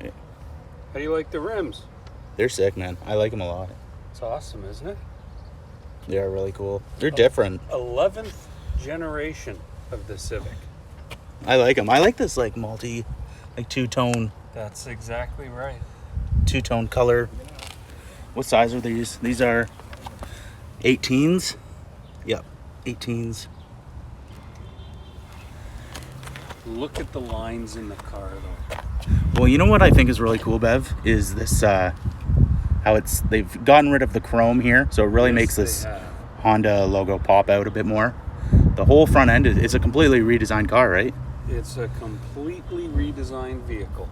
How do you like the rims? They're sick, man. I like them a lot. It's awesome, isn't it? They are really cool. They're different. 11th generation of the Civic. I like them. I like this like multi, like two-tone. That's exactly right. Two-tone color. What size are these? These are 18s. Yep, 18s. Look at the lines in the car, though. Well, you know what I think is really cool, Bev, is this how they've gotten rid of the chrome here, so it really makes this Honda logo pop out a bit more. The whole front end is a completely redesigned car, right? It's a completely redesigned vehicle.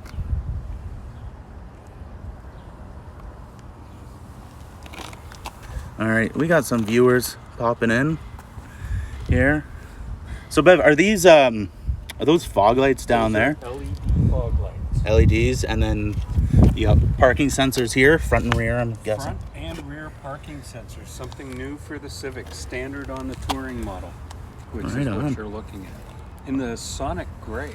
All right, we got some viewers popping in here. So, Bev, are those fog lights down there? LED fog lights. LEDs, and then you got parking sensors here, front and rear, I'm guessing. Front and rear parking sensors, something new for the Civic, standard on the touring model, which is what you're looking at, in the Sonic Gray.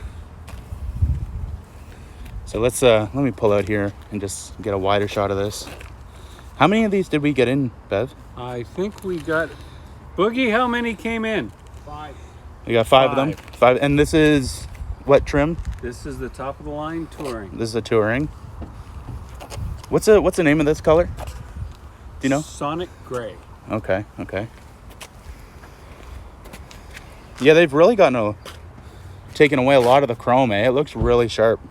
So let me pull out here and just get a wider shot of this. How many of these did we get in, Bev? I think we got, Boogie, how many came in? 5. We got 5 of them. 5, and this is what trim? This is the top of the line touring. This is a touring. What's the name of this color? Do you know? Sonic Gray. Okay. Yeah, they've really taken away a lot of the chrome, eh? It looks really sharp.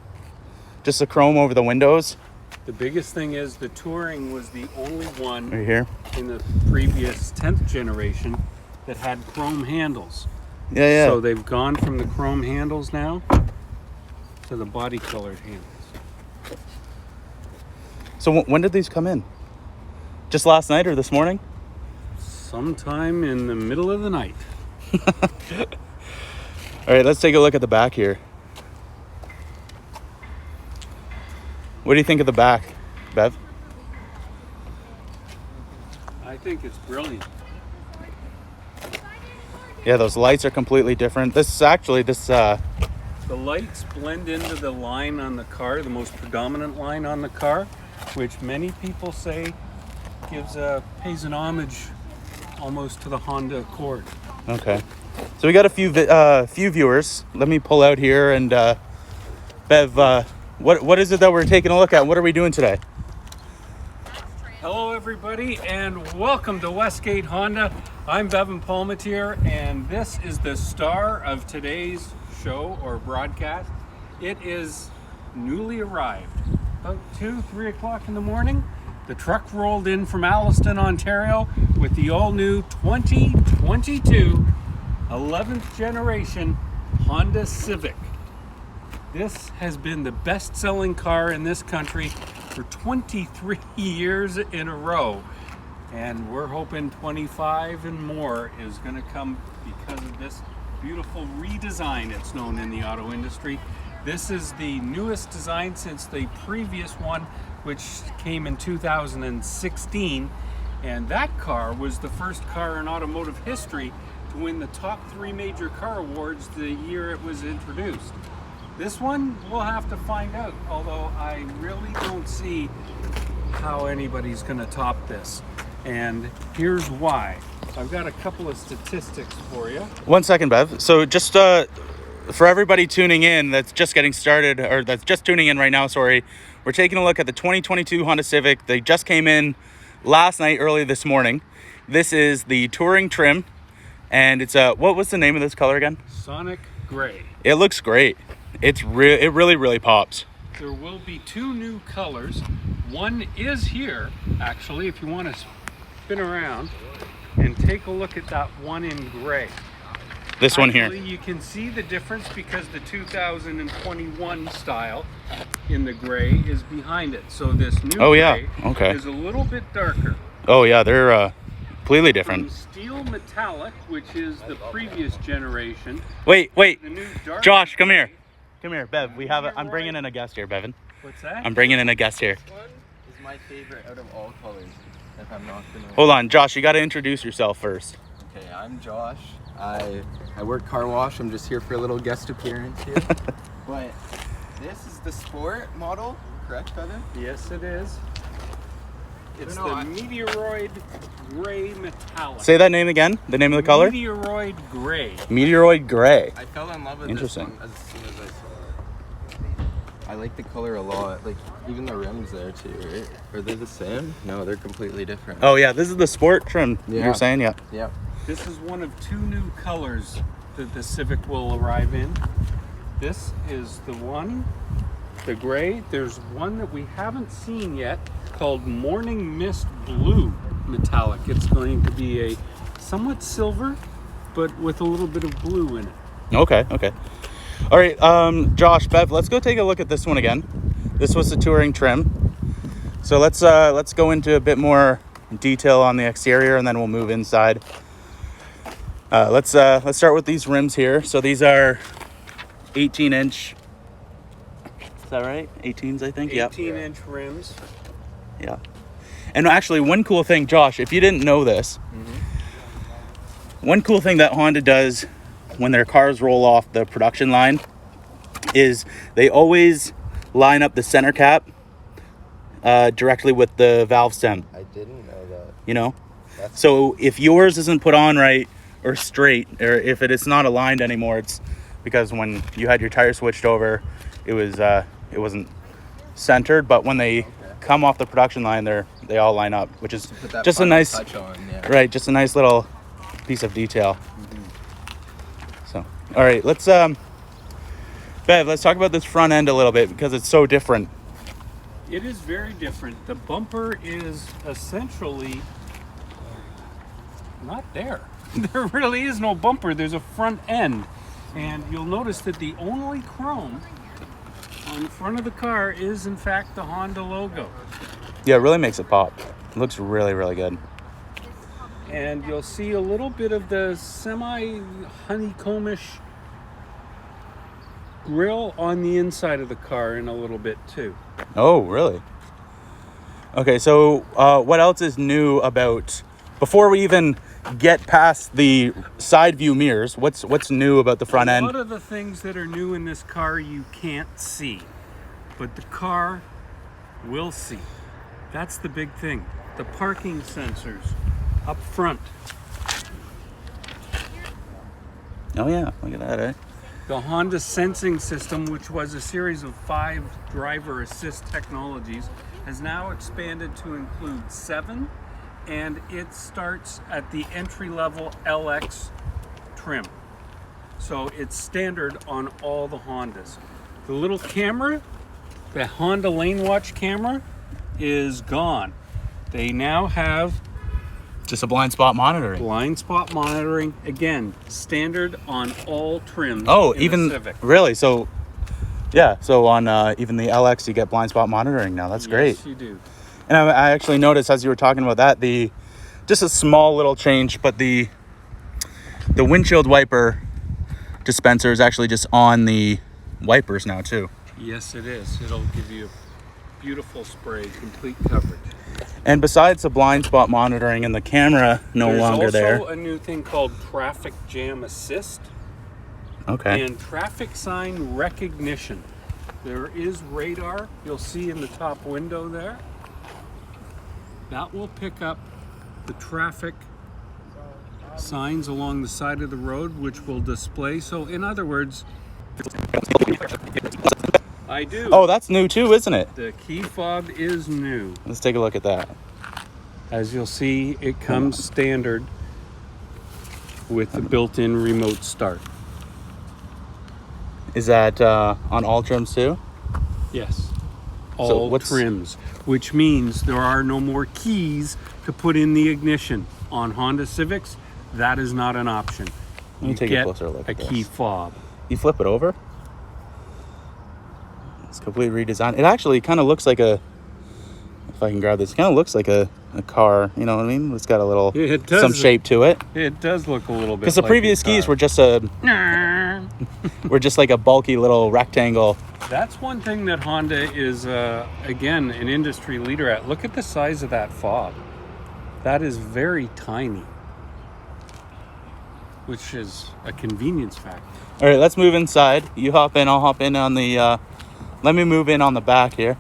Just the chrome over the windows. The biggest thing is the touring was the only one right here in the previous 10th generation that had chrome handles. Yeah. So they've gone from the chrome handles now to the body colored handles. So when did these come in? Just last night or this morning? Sometime in the middle of the night. All right, let's take a look at the back here. What do you think of the back, Bev? I think it's brilliant. Yeah, those lights are completely different. The lights blend into the line on the car, the most predominant line on the car, which many people say pays an homage almost to the Honda Accord. Okay. So we got a few viewers. Let me pull out here and Bev, what is it that we're taking a look at? What are we doing today? Hello everybody and welcome to Westgate Honda. I'm Bevan Palmatier and this is the star of today's show or broadcast. It is newly arrived. About 2-3 o'clock in the morning, the truck rolled in from Alliston, Ontario with the all-new 2022 11th generation Honda Civic. This has been the best-selling car in this country for 23 years in a row. And we're hoping 25 and more is going to come because of this beautiful redesign, it's known in the auto industry. This is the newest design since the previous one, which came in 2016. And that car was the first car in automotive history to win the top 3 major car awards the year it was introduced. This one, we'll have to find out, although I really don't see how anybody's going to top this. And here's why. I've got a couple of statistics for you. 1 second, Bev. So just for everybody tuning in that's just getting started, or that's just tuning in right now, sorry, we're taking a look at the 2022 Honda Civic. They just came in last night, early this morning. This is the touring trim, and it's what was the name of this color again? Sonic Gray. It looks great. It really pops. There will be 2 new colors. One is here, actually, if you want to spin around and take a look at that one in gray. This one here. You can see the difference because the 2021 style in the gray is behind it. So this new gray is a little bit darker. Oh yeah, they're completely different. From steel metallic, which is the previous generation. Wait. The new dark Josh, come here. Come here, Bev. I'm bringing in a guest here, Bevan. What's that? I'm bringing in a guest here. This one is my favorite out of all colors, if I'm not gonna... Hold on, Josh, you got to introduce yourself first. Okay, I'm Josh. I work car wash. I'm just here for a little guest appearance here. But This is the Sport model, correct, Bevan? Yes, it is. It's No, the I- Meteoroid Gray Metallic. Say that name again. The name of the color? Meteoroid Gray. Meteoroid Gray. I fell in love with Interesting. this one as soon as I saw it. I like the color a lot. Like, even the rims there too, right? Are they the same? No, they're completely different. Oh yeah, this is the sport trim. You Yeah. were saying, yeah. Yep. This is one of 2 new colors that the Civic will arrive in. This is the one, the gray. There's one that we haven't seen yet called Morning Mist Blue Metallic. It's going to be a somewhat silver, but with a little bit of blue in it. Okay. All right, Josh, Bev, let's go take a look at this one again. This was the touring trim. So let's go into a bit more detail on the exterior, and then we'll move inside. Let's start with these rims here. So these are 18-inch. Is that right? 18s, I think. 18-inch rims. Yeah. And actually, one cool thing, Josh, if you didn't know this, one cool thing that Honda does when their cars roll off the production line is they always line up the center cap directly with the valve stem, I didn't know that. you know? That's So if yours isn't put on right or straight, or if it is not aligned anymore, it's because when you had your tire switched over, it wasn't centered. But when they come off the production line, they all line up, which is put that just a final nice, touch on, yeah. right? Just a nice little piece of detail. So, all right, let's Bev, let's talk about this front end a little bit because it's so different. It is very different. The bumper is essentially not there. There really is no bumper. There's a front end. And you'll notice that the only chrome on the front of the car is, in fact, the Honda logo. Yeah, it really makes it pop. It looks really, really good. And you'll see a little bit of the semi-honeycombish grill on the inside of the car in a little bit, too. Oh, really? Okay, so what else is new about, before we even get past the side view mirrors, what's new about the front A end? lot of the things that are new in this car you can't see, but the car will see. That's the big thing. The parking sensors up front. Oh yeah, look at that, eh? The Honda sensing system, which was a series of 5 driver assist technologies, has now expanded to include 7, and it starts at the entry-level LX trim. So it's standard on all the Hondas. The little camera, the Honda Lane Watch camera, is gone. They now have Just a blind spot monitoring. blind spot monitoring, again, standard on all trims. Oh, in the even Civic. really? So yeah, so on even the LX you get blind spot monitoring now. That's great. Yes, you do. And I actually noticed as you were talking about that, just a small little change, but the windshield wiper dispenser is actually just on the wipers now too. Yes, it is. It'll give you a beautiful spray, complete coverage. And besides the blind spot monitoring and the camera no longer there. There's also a new thing called Traffic Jam Assist Okay. and Traffic Sign Recognition. There is radar, you'll see in the top window there. That will pick up the traffic signs along the side of the road, which will display. So in other words, I do. Oh, that's new too, isn't it? The key fob is new. Let's take a look at that. As you'll see, it comes standard with the built-in remote start. Is that on all trims too? Yes. All what's- trims, which means there are no more keys to put in the ignition. On Honda Civics, that is not an option. Let me take a closer look a at key this. fob. You flip it over. It's completely redesigned. It actually kind of looks like a, if I can grab this, kind of looks like a car. You know what I mean? It's got a little, It does. some shape to it. It does look a little bit Because the like previous a keys car. were just just like a bulky little rectangle. That's one thing that Honda is, again, an industry leader at. Look at the size of that fob. That is very tiny, which is a convenience factor. All right, let's move inside. You hop in, I'll hop in on the Let me move in on the back here.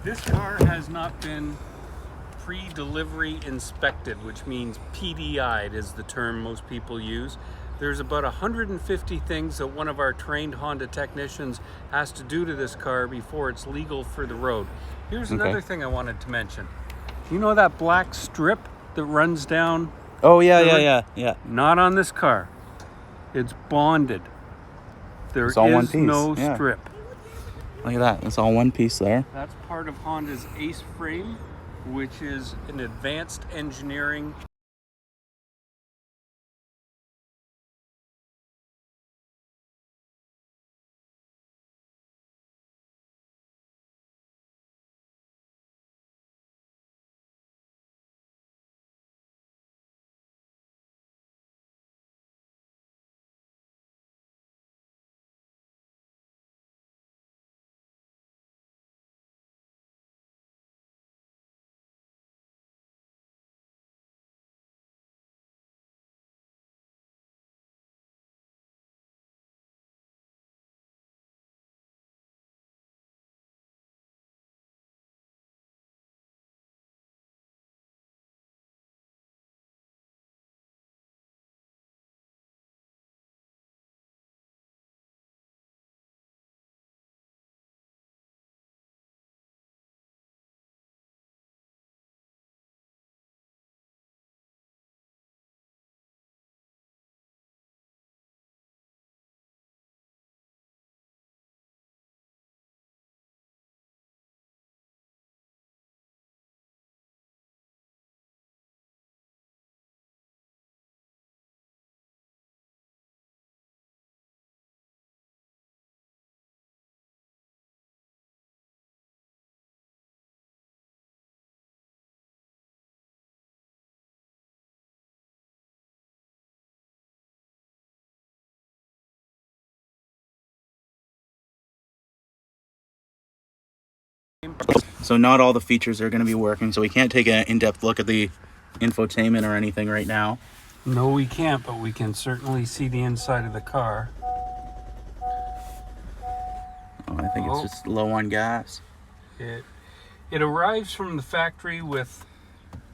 This car has not been pre-delivery inspected, which means PDI'd is the term most people use. There's about 150 things that one of our trained Honda technicians has to do to this car before it's legal for the road. Here's another thing I wanted to mention. You know that black strip that runs down? Oh, yeah. Not on this car. It's bonded. There It's all one is piece. no Yeah. strip. Look at that. It's all one piece there. That's part of Honda's Ace frame, which is an advanced engineering. So not all the features are going to be working, so we can't take an in-depth look at the infotainment or anything right now. No, we can't, but we can certainly see the inside of the car. Oh, I think it's just low on gas. It arrives from the factory with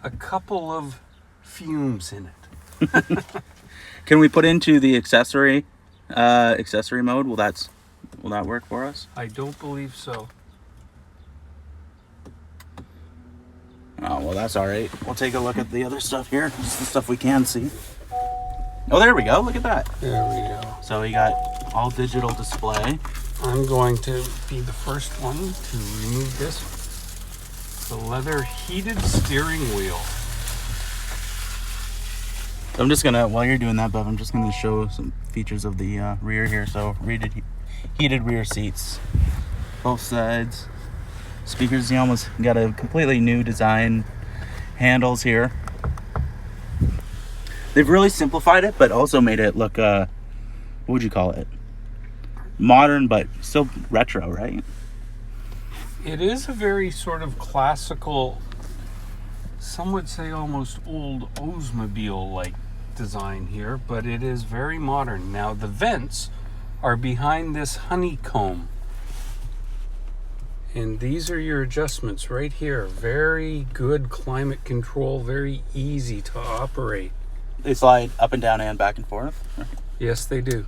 a couple of fumes in it. Can we put into the accessory mode? Will that work for us? I don't believe so. Oh, well, that's all right. We'll take a look at the other stuff here. Just the stuff we can see. Oh, there we go. Look at that. There we go. So we got all digital display. I'm going to be the first one to remove this. The leather heated steering wheel. So I'm just going to, while you're doing that, Bev, I'm just going to show some features of the rear here. So heated rear seats, both sides. Speakers, you almost got a completely new design. Handles here. They've really simplified it, but also made it look, what would you call it? Modern, but still retro, right? It is a very sort of classical, some would say almost old Oldsmobile-like design here, but it is very modern. Now, the vents are behind this honeycomb. And these are your adjustments right here. Very good climate control, very easy to operate. They slide up and down and back and forth. Yes, they do.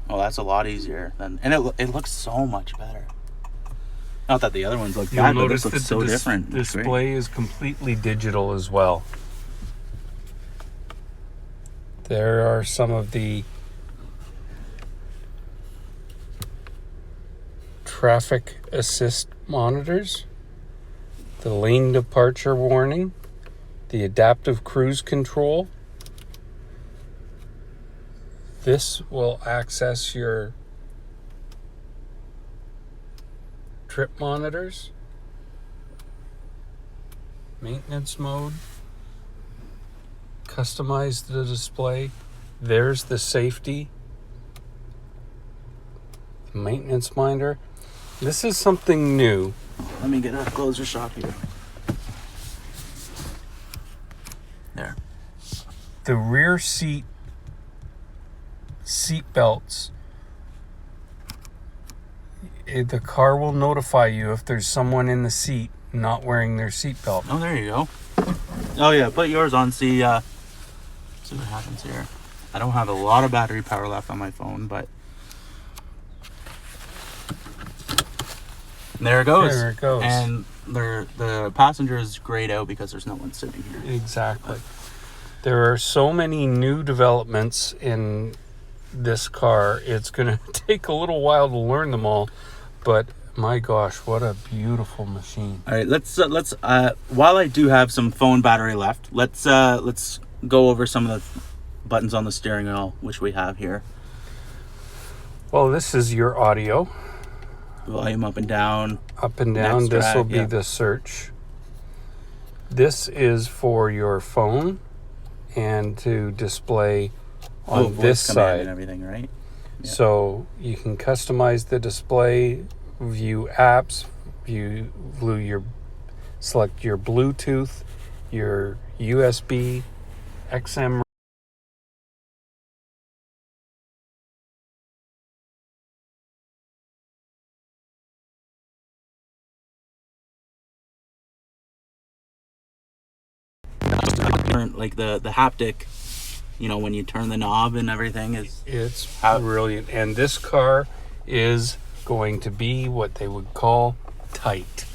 Oh, that's a lot easier than, and it looks so much better. Not that the other ones look You'll bad, but notice this that looks so the different. It's great. display is completely digital as well. There are some of the traffic assist monitors, the lane departure warning, the adaptive cruise control. This will access your trip monitors, maintenance mode, customize the display. There's the safety, maintenance minder. This is something new. Let me get a closer shot here. There. The rear seat belts The car will notify you if there's someone in the seat not wearing their seatbelt. Oh, there you go. Oh yeah, put yours on. See what happens here. I don't have a lot of battery power left on my phone, but there it goes. There it goes. And the passenger is grayed out because there's no one sitting here. Exactly. There are so many new developments in this car. It's going to take a little while to learn them all, but my gosh, what a beautiful machine. All right, let's while I do have some phone battery left, let's go over some of the buttons on the steering wheel, which we have here. Well, this is your audio. Volume up and down. Up and down. Next This will track, be yeah. the search. This is for your phone and to display on this voice command side. and everything, right? Yeah. So you can customize the display, view apps, select your Bluetooth, your USB, XM. Like the haptic, when you turn the knob and everything is. It's brilliant. And this car is going to be what they would call tight,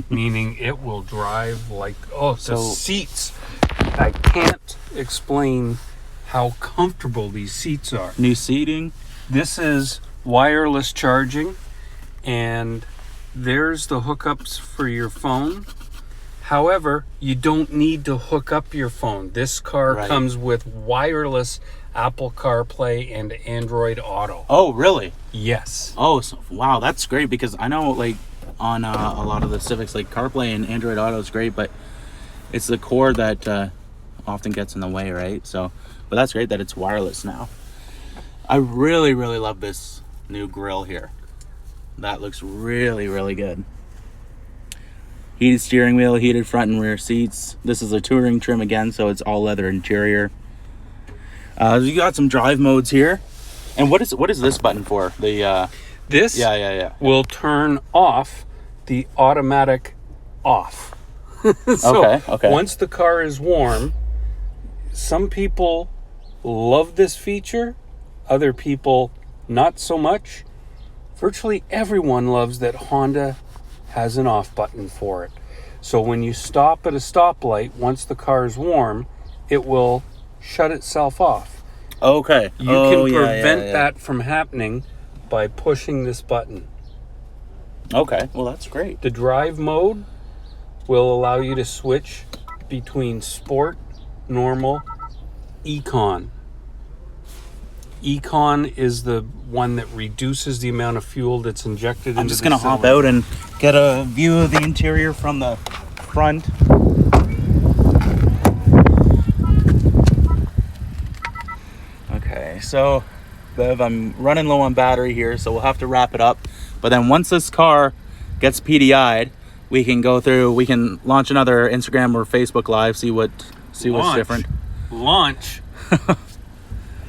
meaning it will drive like, the seats. I can't explain how comfortable these seats are. New seating. This is wireless charging, and there's the hookups for your phone. However, you don't need to hook up your phone. This car comes with wireless Apple CarPlay and Android Auto. Oh, really? Yes. Oh, wow, that's great, because I know on a lot of the Civics, CarPlay and Android Auto is great, but it's the cord that often gets in the way, right? So, but that's great that it's wireless now. I really, really love this new grille here. That looks really, really good. Heated steering wheel, heated front and rear seats. This is a touring trim again, so it's all leather interior. You got some drive modes here. And what is this button for? This Yeah. will turn off the automatic off. Okay. Once the car is warm, some people love this feature, other people not so much. Virtually everyone loves that Honda has an off button for it. So when you stop at a stoplight, once the car is warm, it will shut itself off. Okay. You can prevent that from happening by pushing this button. Okay, well that's great. The drive mode will allow you to switch between sport, normal, econ. Econ is the one that reduces the amount of fuel that's injected I'm into just the gonna hop cylinder. out and get a view of the interior from the front. Okay, so Bev, I'm running low on battery here, so we'll have to wrap it up. But then once this car gets PDI'd, we can launch another Instagram or Facebook Live, see what's different. Launch.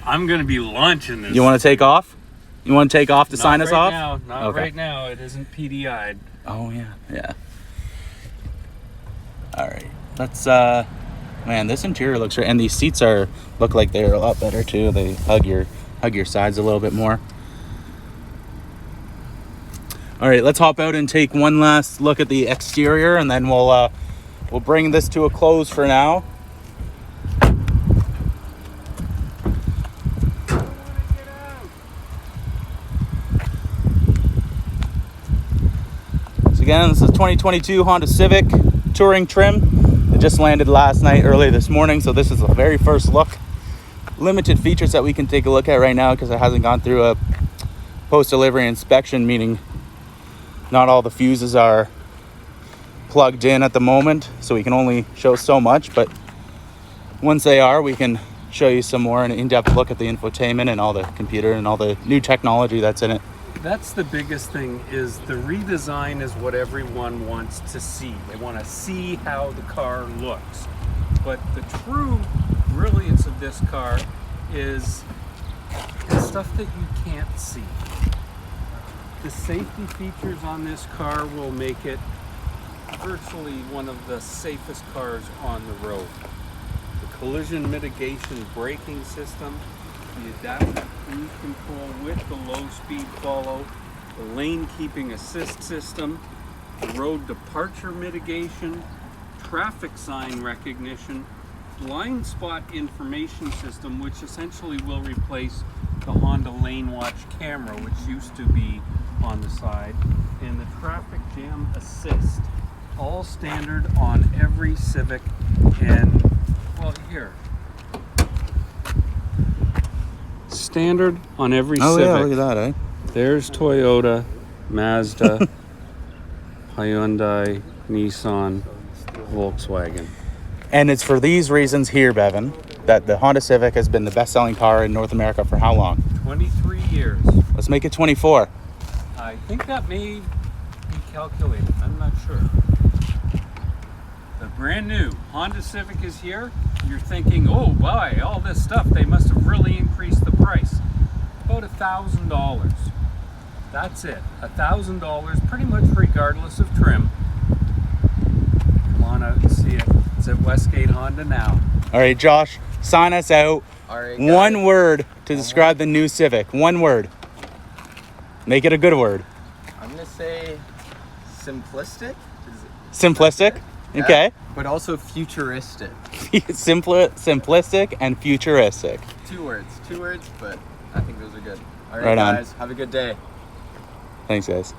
I'm going to be launching this. You want to take off? You want to take off to sign us off? Not right now. It isn't PDI'd. Oh yeah. All right, let's. Man, this interior looks great, and these seats look like they're a lot better too. They hug your sides a little bit more. All right, let's hop out and take one last look at the exterior, and then we'll bring this to a close for now. Again, this is a 2022 Honda Civic touring trim. It just landed early this morning, so this is the very first look. Limited features that we can take a look at right now because it hasn't gone through a post-delivery inspection, meaning not all the fuses are plugged in at the moment, so we can only show so much, but once they are, we can show you some more, an in-depth look at the infotainment and all the computer and all the new technology that's in it. That's the biggest thing, is the redesign is what everyone wants to see. They want to see how the car looks. But the true brilliance of this car is the stuff that you can't see. The safety features on this car will make it virtually one of the safest cars on the road. The collision mitigation braking system, the adaptive cruise control with the low speed follow, the lane keeping assist system, the road departure mitigation, traffic sign recognition, blind spot information system, which essentially will replace the Honda Lane Watch camera, which used to be on the side, and the traffic jam assist, all standard on every Civic. And well, here, standard on every Oh Civic. yeah, look at that, eh? There's Toyota, Mazda, Hyundai, Nissan, Volkswagen. And it's for these reasons here, Bevan, that the Honda Civic has been the best-selling car in North America for how long? 23 years. Let's make it 24. I think that may be calculated. I'm not sure. The brand new Honda Civic is here. You're thinking, oh, why all this stuff? They must have really increased the price. About $1,000. That's it. $1,000, pretty much regardless of trim. Come on out and see it. It's at Westgate Honda now. All right, Josh, sign us out. All right, One guys. word to describe the new Civic. One word. Make it a good word. I'm gonna say simplistic. Simplistic. Yeah, Okay. but also futuristic. Simplistic and futuristic. Two words, but I think those are good. All right, Right on. guys, have a good day. Thanks, guys.